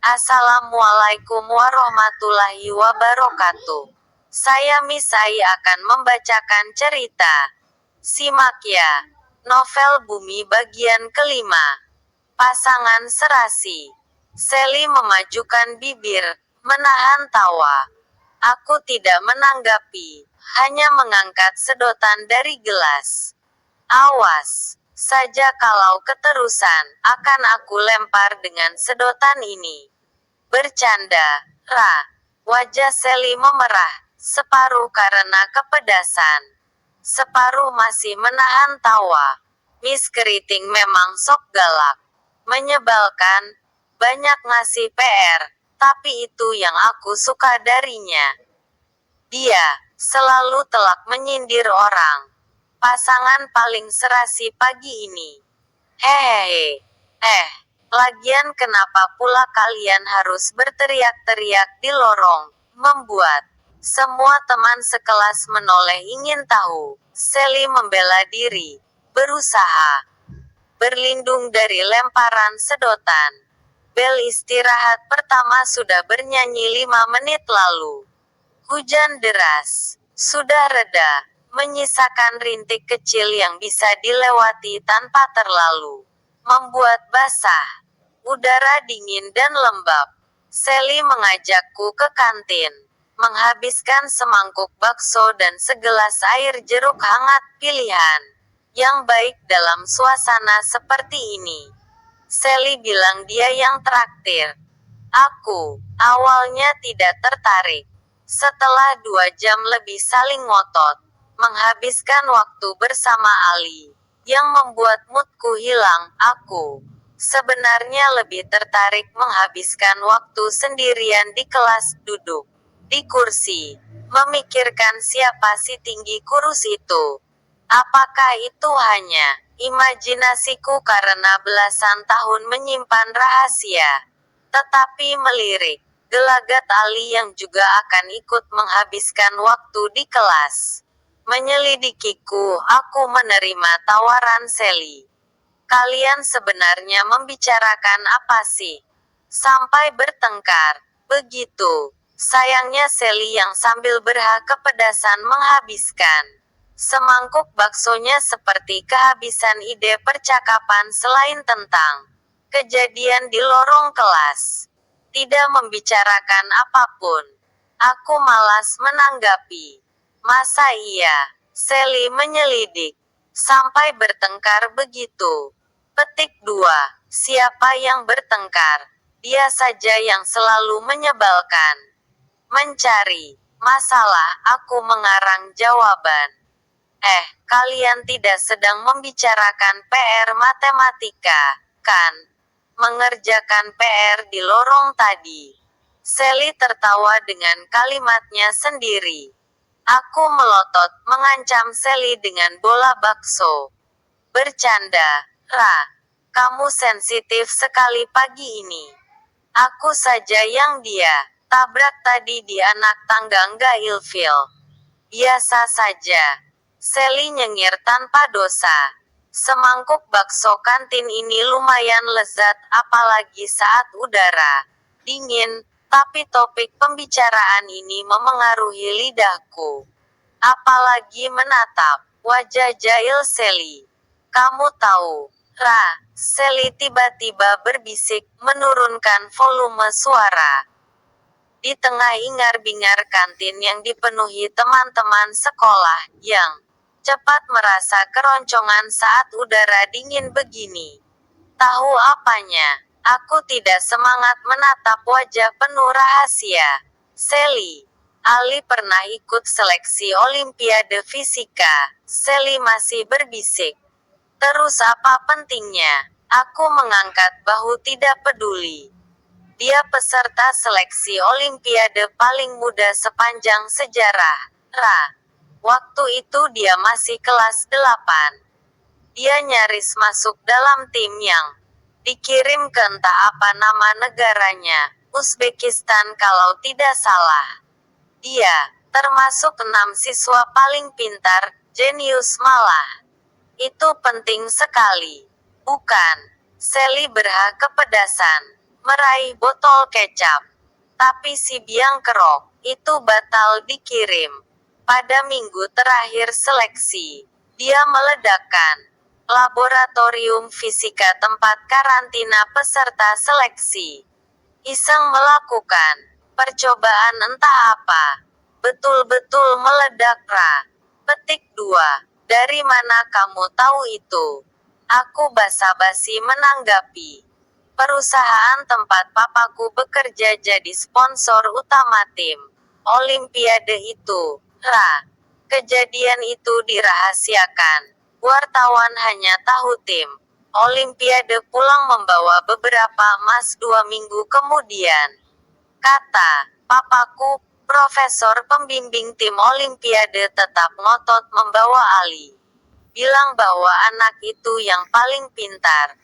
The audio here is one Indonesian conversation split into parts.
Assalamualaikum warahmatullahi wabarakatuh. Saya Misai akan membacakan cerita. Simak ya. Novel Bumi bagian kelima. Pasangan serasi. Sally memajukan bibir, menahan tawa. Aku tidak menanggapi, hanya mengangkat sedotan dari gelas. Awas saja kalau keterusan, akan aku lempar dengan sedotan ini. Bercanda, Ra. Wajah Sally memerah, separuh karena kepedasan. Separuh masih menahan tawa. Miss Keriting memang sok galak. Menyebalkan, banyak ngasih PR, tapi itu yang aku suka darinya. Dia selalu telak menyindir orang. Pasangan paling serasi pagi ini. Hehehe. Lagian kenapa pula kalian harus berteriak-teriak di lorong, membuat semua teman sekelas menoleh ingin tahu. Sally membela diri, berusaha berlindung dari lemparan sedotan. Bel istirahat pertama sudah bernyanyi 5 menit lalu. Hujan deras sudah reda, menyisakan rintik kecil yang bisa dilewati tanpa terlalu membuat basah. Udara dingin dan lembab. Sally mengajakku ke kantin, menghabiskan semangkuk bakso dan segelas air jeruk hangat pilihan yang baik dalam suasana seperti ini. Sally bilang dia yang traktir. Aku awalnya tidak tertarik. Setelah 2 jam lebih saling ngotot, menghabiskan waktu bersama Ali, yang membuat moodku hilang, aku sebenarnya lebih tertarik menghabiskan waktu sendirian di kelas, duduk di kursi, memikirkan siapa si tinggi kurus itu. Apakah itu hanya imajinasiku karena belasan tahun menyimpan rahasia? Tetapi melirik gelagat Ali yang juga akan ikut menghabiskan waktu di kelas. Menyelidikiku, aku menerima tawaran Sally. Kalian sebenarnya membicarakan apa sih? Sampai bertengkar. Begitu. Sayangnya Sally yang sambil berhak kepedasan menghabiskan semangkuk baksonya seperti kehabisan ide percakapan selain tentang kejadian di lorong kelas. Tidak membicarakan apapun. Aku malas menanggapi. Masa iya? Sally menyelidik. Sampai bertengkar begitu. Petik 2. Siapa yang bertengkar? Dia saja yang selalu menyebalkan. Mencari masalah, aku mengarang jawaban. Kalian tidak sedang membicarakan PR matematika, kan? Mengerjakan PR di lorong tadi. Sally tertawa dengan kalimatnya sendiri. Aku melotot, mengancam Sally dengan bola bakso. Bercanda, Ra. Kamu sensitif sekali pagi ini. Aku saja yang dia tabrak tadi di anak tangga nggak ilfil. Biasa saja. Sally nyengir tanpa dosa. Semangkuk bakso kantin ini lumayan lezat, apalagi saat udara dingin, tapi topik pembicaraan ini memengaruhi lidahku. Apalagi menatap wajah jahil Sally. Kamu tahu, Ra, Sally tiba-tiba berbisik, menurunkan volume suara. Di tengah ingar-bingar kantin yang dipenuhi teman-teman sekolah, yang cepat merasa keroncongan saat udara dingin begini. Tahu apanya? Aku tidak semangat menatap wajah penuh rahasia. Sally. Ali pernah ikut seleksi Olimpiade Fisika. Sally masih berbisik. Terus apa pentingnya? Aku mengangkat bahu tidak peduli. Dia peserta seleksi Olimpiade paling muda sepanjang sejarah, Ra. Waktu itu dia masih kelas 8. Dia nyaris masuk dalam tim yang dikirim ke entah apa nama negaranya, Uzbekistan kalau tidak salah. Dia termasuk 6 siswa paling pintar, jenius malah. Itu penting sekali. Bukan? Sally berhak kepedasan. meraih botol kecap. Tapi si biang kerok itu batal dikirim. Pada minggu terakhir seleksi, dia meledakkan laboratorium fisika tempat karantina peserta seleksi. Iseng melakukan percobaan entah apa. Betul-betul meledak, Ra. Petik 2. Dari mana kamu tahu itu? Aku basa-basi menanggapi. Perusahaan tempat papaku bekerja jadi sponsor utama tim Olimpiade itu, Ra. Kejadian itu dirahasiakan. Wartawan hanya tahu tim Olimpiade pulang membawa beberapa emas 2 minggu kemudian. Kata papaku, profesor pembimbing tim Olimpiade tetap ngotot membawa Ali. Bilang bahwa anak itu yang paling pintar.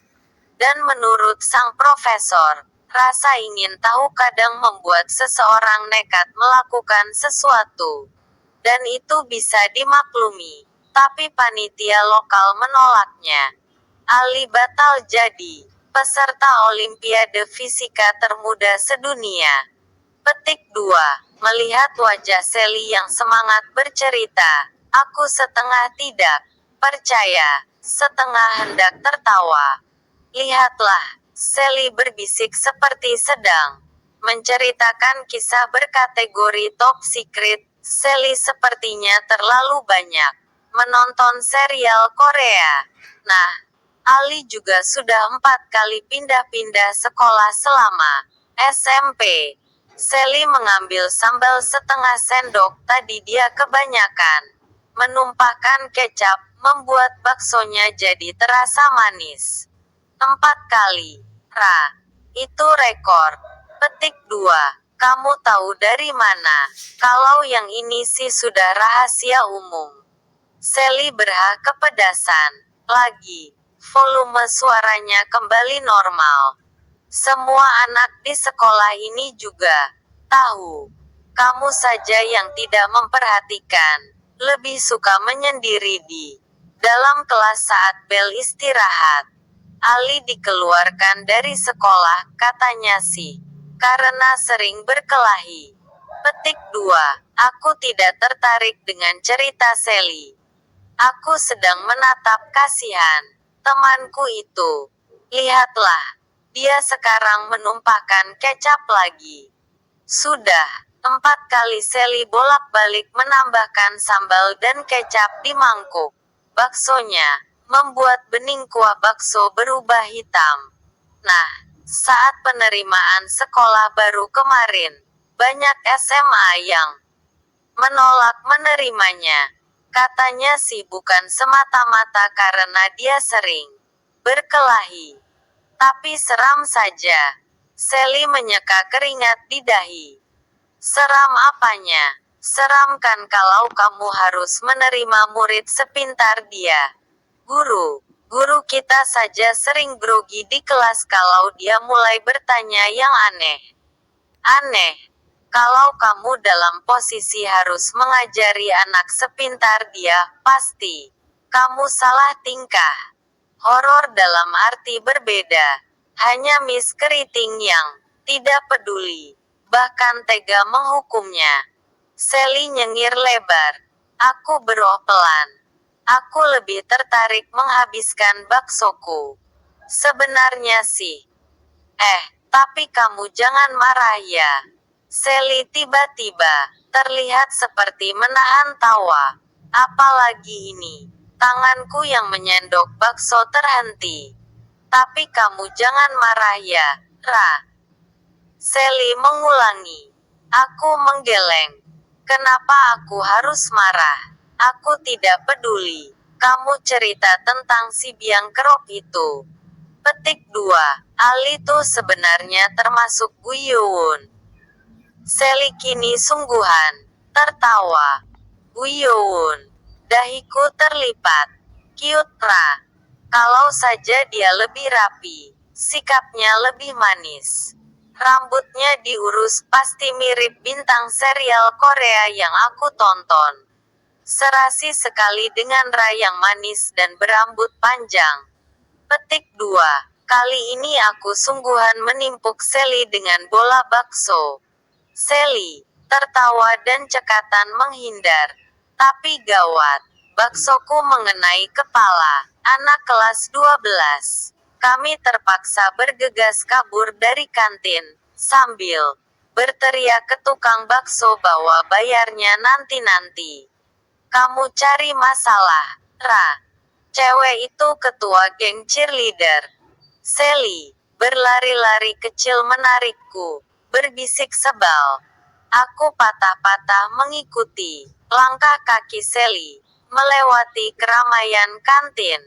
Dan menurut sang profesor, rasa ingin tahu kadang membuat seseorang nekat melakukan sesuatu. Dan itu bisa dimaklumi. Tapi panitia lokal menolaknya. Ali batal jadi peserta Olimpiade Fisika termuda sedunia. Petik 2. Melihat wajah Sally yang semangat bercerita, aku setengah tidak percaya, setengah hendak tertawa. Lihatlah, Sally berbisik seperti sedang menceritakan kisah berkategori top secret. Sally sepertinya terlalu banyak menonton serial Korea. Nah, Ali juga sudah 4 kali pindah-pindah sekolah selama SMP. Sally mengambil sambal setengah sendok. Tadi dia kebanyakan menumpahkan kecap, membuat baksonya jadi terasa manis. 4 kali. Ra. Itu rekor. Petik 2. Kamu tahu dari mana? Kalau yang ini sih sudah rahasia umum. Sally berhak kepedasan. Lagi. Volume suaranya kembali normal. Semua anak di sekolah ini juga tahu. Kamu saja yang tidak memperhatikan. Lebih suka menyendiri di dalam kelas saat bel istirahat. Ali dikeluarkan dari sekolah, katanya sih, karena sering berkelahi. Petik 2. Aku tidak tertarik dengan cerita Sally. Aku sedang menatap kasihan temanku itu. Lihatlah, dia sekarang menumpahkan kecap lagi. Sudah 4 kali Sally bolak-balik menambahkan sambal dan kecap di mangkuk baksonya, membuat bening kuah bakso berubah hitam. Nah, saat penerimaan sekolah baru kemarin, banyak SMA yang menolak menerimanya. Katanya sih bukan semata-mata karena dia sering berkelahi. Tapi seram saja. Sally menyeka keringat di dahi. Seram apanya? Seram kan kalau kamu harus menerima murid sepintar dia. Guru kita saja sering grogi di kelas kalau dia mulai bertanya yang aneh. Aneh. Kalau kamu dalam posisi harus mengajari anak sepintar dia, pasti kamu salah tingkah. Horor dalam arti berbeda. Hanya Miss Keriting yang tidak peduli, bahkan tega menghukumnya. Sally nyengir lebar. Aku beroh pelan. Aku lebih tertarik menghabiskan baksoku. Sebenarnya sih. Tapi kamu jangan marah ya. Sally tiba-tiba terlihat seperti menahan tawa. Apalagi ini. Tanganku yang menyendok bakso terhenti. Tapi kamu jangan marah ya, Ra. Sally mengulangi. Aku menggeleng. Kenapa aku harus marah? Aku tidak peduli. Kamu cerita tentang si biang kerok itu. Petik 2. Ali tuh sebenarnya termasuk Guyoun. Sally kini sungguhan tertawa. Guyoun. Dahiku terlipat. Cute, Ra. Kalau saja dia lebih rapi, sikapnya lebih manis. Rambutnya diurus pasti mirip bintang serial Korea yang aku tonton. Serasi sekali dengan Ra yang manis dan berambut panjang. Petik 2. Kali ini aku sungguhan menimpuk Sally dengan bola bakso. Sally tertawa dan cekatan menghindar. Tapi gawat, baksoku mengenai kepala anak kelas 12. Kami terpaksa bergegas kabur dari kantin, sambil berteriak ke tukang bakso bahwa bayarnya nanti-nanti. Kamu cari masalah, Ra. Cewek itu ketua geng cheerleader. Sally berlari-lari kecil menarikku, berbisik sebal. Aku patah-patah mengikuti langkah kaki Sally melewati keramaian kantin.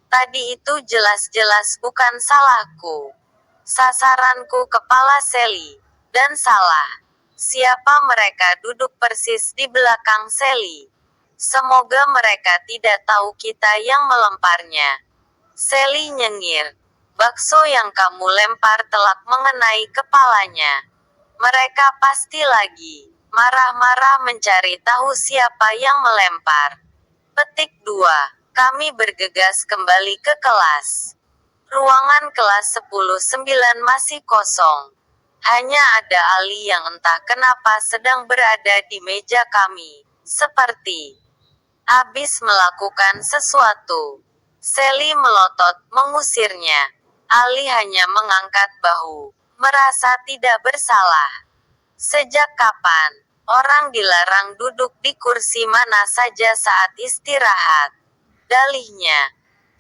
Tadi itu jelas-jelas bukan salahku. Sasaranku kepala Sally. Dan salah. Siapa mereka duduk persis di belakang Sally? Semoga mereka tidak tahu kita yang melemparnya. Sally nyengir. Bakso yang kamu lempar telak mengenai kepalanya. Mereka pasti lagi marah-marah mencari tahu siapa yang melempar. Petik 2. Kami bergegas kembali ke kelas. Ruangan kelas 10-9 masih kosong. Hanya ada Ali yang entah kenapa sedang berada di meja kami, seperti habis melakukan sesuatu. Sally melotot mengusirnya. Ali hanya mengangkat bahu, merasa tidak bersalah. Sejak kapan orang dilarang duduk di kursi mana saja saat istirahat? Dalihnya,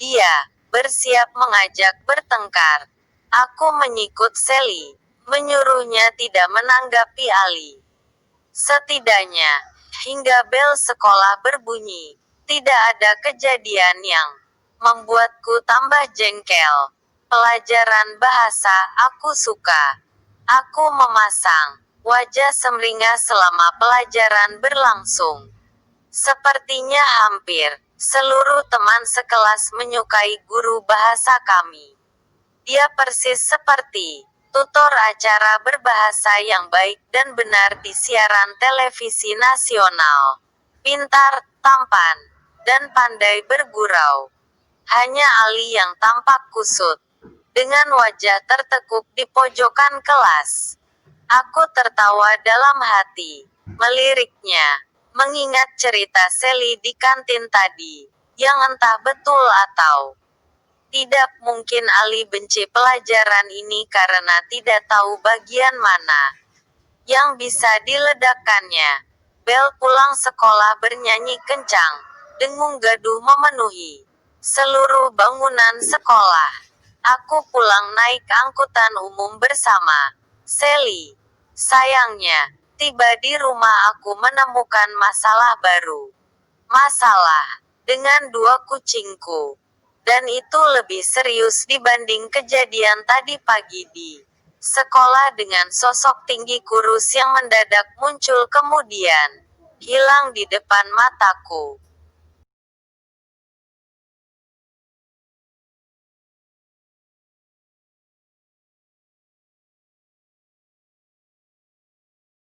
dia bersiap mengajak bertengkar. Aku menyikut Sally, menyuruhnya tidak menanggapi Ali. Setidaknya, hingga bel sekolah berbunyi, tidak ada kejadian yang membuatku tambah jengkel. Pelajaran bahasa aku suka. Aku memasang wajah semringah selama pelajaran berlangsung. Sepertinya hampir seluruh teman sekelas menyukai guru bahasa kami. Dia persis seperti tutor acara berbahasa yang baik dan benar di siaran televisi nasional. Pintar, tampan, dan pandai bergurau. Hanya Ali yang tampak kusut, dengan wajah tertekuk di pojokan kelas. Aku tertawa dalam hati, meliriknya, mengingat cerita Sally di kantin tadi, yang entah betul atau tidak. Mungkin Ali benci pelajaran ini karena tidak tahu bagian mana yang bisa diledakkannya. Bel pulang sekolah bernyanyi kencang, dengung gaduh memenuhi seluruh bangunan sekolah. Aku pulang naik angkutan umum bersama Sally. Sayangnya, tiba di rumah aku menemukan masalah baru. Masalah dengan dua kucingku. Dan itu lebih serius dibanding kejadian tadi pagi di sekolah dengan sosok tinggi kurus yang mendadak muncul kemudian hilang di depan mataku.